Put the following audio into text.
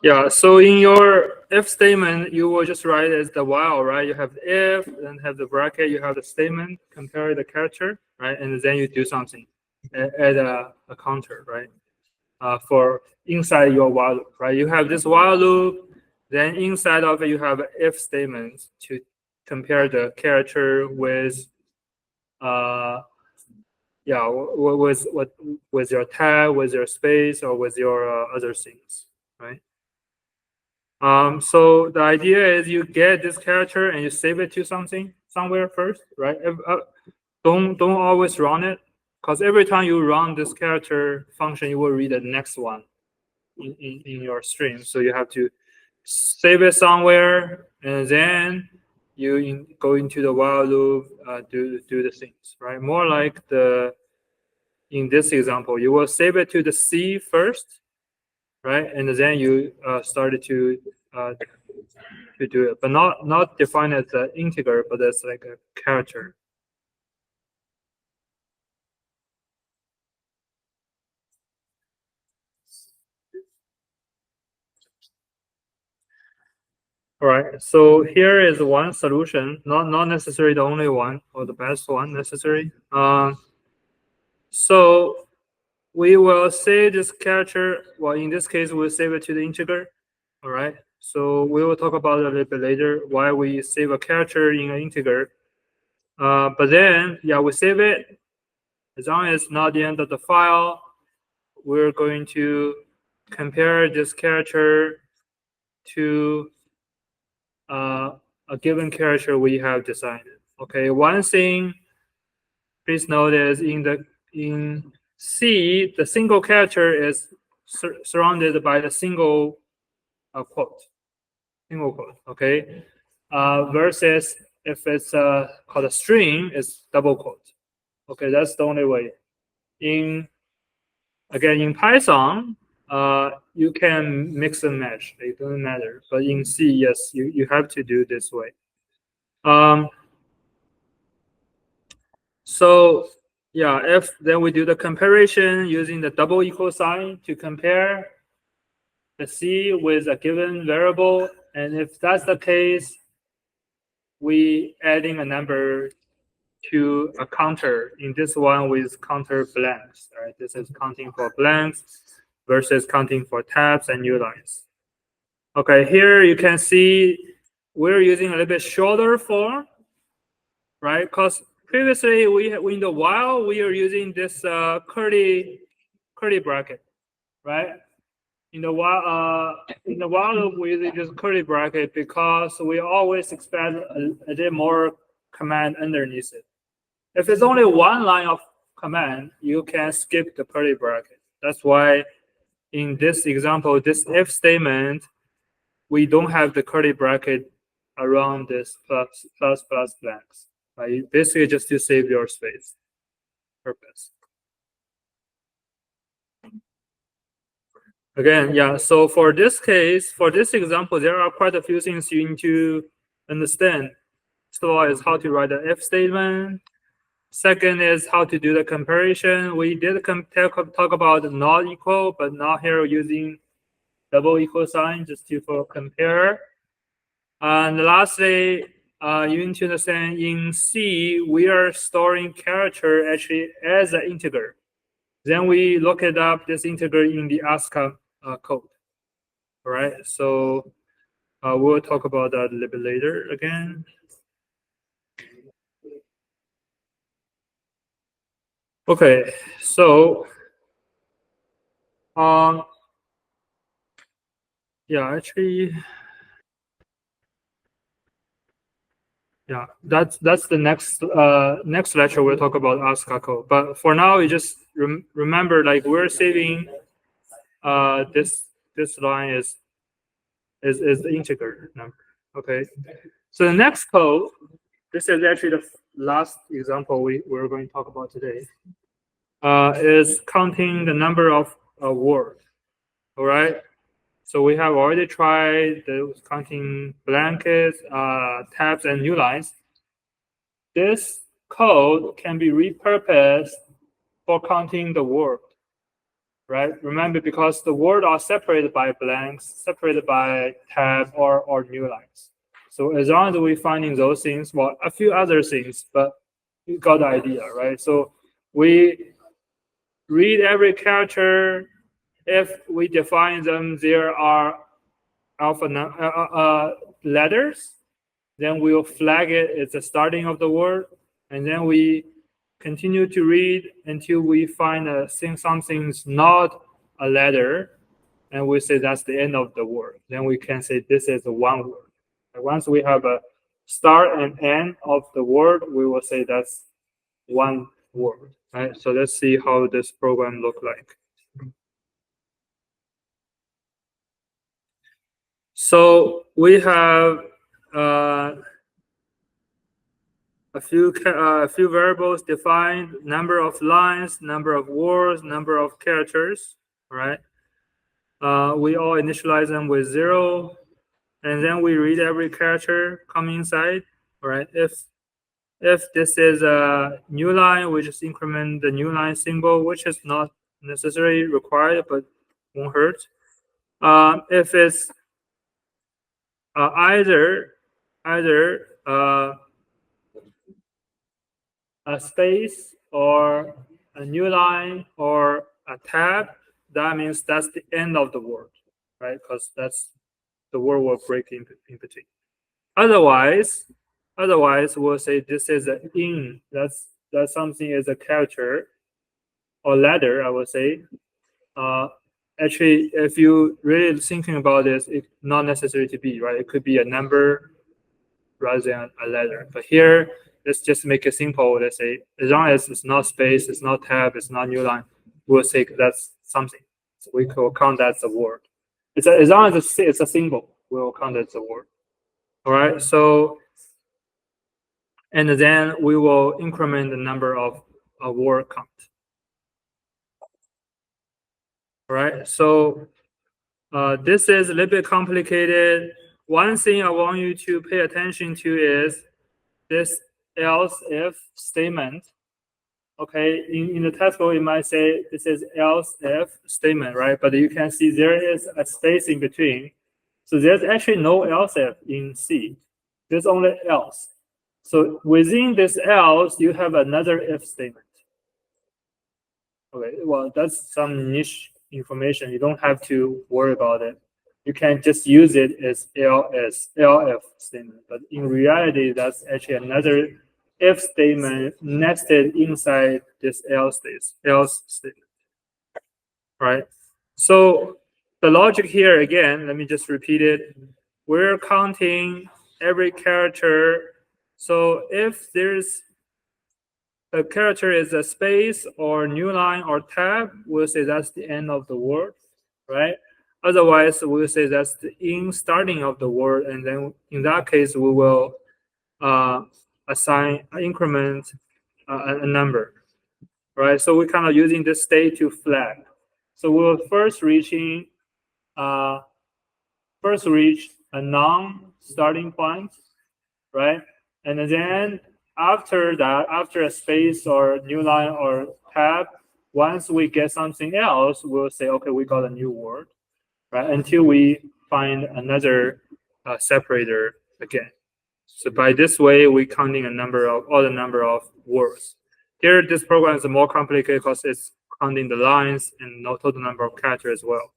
Yeah, so in your if statement, you will just write as the while, right? You have the if, then have the bracket, you have the statement, compare the character, right? And then you do something, add a counter, right? For inside your while loop, right? You have this while loop, then inside of it, you have if statements to compare the character with, yeah, with your tag, with your space, or with your other things, right? So the idea is you get this character and you save it to something somewhere first, right? Don't always run it, because every time you run this character function, you will read the next one in your stream. So you have to save it somewhere, and then you go into the while loop, do the things, right? More like in this example, you will save it to the C first, right? And then you started to do it, but not defined as an integer, but as like a character. All right, so here is one solution, not necessarily the only one or the best one necessary. So we will save this character. Well, in this case, we'll save it to the integer. All right. So we will talk about it a little bit later why we save a character in an integer. But then, yeah, we save it. As long as it's not the end of the file, we're going to compare this character to a given character we have decided. Okay. One thing, please note is in C, the single character is surrounded by the single quote. Single quote, okay? Versus if it's called a string, it's double quote. Okay, that's the only way. In Python, you can mix and match. It doesn't matter. But in C, yes, you have to do this way. So yeah, if then we do the comparison using the double equal sign to compare the C with a given variable, and if that's the case, we adding a number to a counter. In this one with counter blanks, right? This is counting for blanks versus counting for tabs and new lines. Okay, here you can see we're using a little bit shorter form, right? Because previously in the while we are using this curly bracket, right? In the while loop we using this curly bracket because we always expect a bit more command underneath it. If it's only one line of command, you can skip the curly bracket. That's why in this example, this if statement, we don't have the curly bracket around this plus blanks. Right? Basically just to save your space purpose. Again, yeah, so for this case, for this example, there are quite a few things you need to understand. First of all is how to write the if statement. Second is how to do the comparison. We did talk about not equal, but now here using double equal sign just to compare. And lastly, you need to understand in C, we are storing character actually as an integer. Then we look it up, this integer in the ASCII code. All right, so we'll talk about that a little bit later again. Okay, so yeah, actually, yeah, that's the next lecture we'll talk about ASCII code. But for now, you just remember like we're saving this line is the integer number. Okay, so the next code, this is actually the last example we're going to talk about today. Is counting the number of words. All right. So we have already tried the counting blankets, tabs, and new lines. this code can be repurposed for counting the word, right? Remember, because the word are separated by blanks, separated by tab or new lines. So as long as we're finding those things, well, a few other things, but you got the idea, right? So we read every character. If we define them, there are letters, then we'll flag it as the starting of the word, and then we continue to read until we find something's not a letter, and we say that's the end of the word. Then we can say this is one word. And once we have a start and end of the word, we will say that's one word. Right? So let's see how this program look like. So we have a few variables defined: number of lines, number of words, number of characters. Right? We all initialize them with 0, and then we read every character coming inside. Right? If this is a new line, we just increment the new line symbol, which is not necessarily required, but won't hurt. If it's either a space or a new line or a tab, that means that's the end of the word, right? Because that's the word will break in between. Otherwise, we'll say this is an in. That's something is a character or letter, I would say. Actually, if you really thinking about this, it's not necessary to be, right? It could be a number rather than a letter. But here, let's just make it simple. Let's say, as long as it's not space, it's not tab, it's not new line, we'll say that's something. So we will count that as a word. As long as it's a symbol, we'll count it as a word. All right, so, and then we will increment the number of a word count. All right, so this is a little bit complicated. One thing I want you to pay attention to is this else if statement. Okay, in the textbook, it might say this is else if statement, right? But you can see there is a space in between. So there's actually no else if in C. There's only else. So within this else, you have another if statement. Okay, well, that's some niche information. You don't have to worry about it. You can just use it as LF statement. But in reality, that's actually another if statement nested inside this else statement. Right? So the logic here, again, let me just repeat it. We're counting every character. So if there's a character is a space or new line or tab, we'll say that's the end of the word, right? Otherwise, we'll say that's the starting of the word, and then in that case, we will assign, increment a number, right? So we're kind of using this state to flag. So we'll first reach a non-starting point, right? And then after that, after a space or new line or tab, once we get something else, we'll say, okay, we got a new word, right? Until we find another separator again. So by this way, we're counting all the number of words. Here, this program is more complicated because it's counting the lines and no total number of characters as well.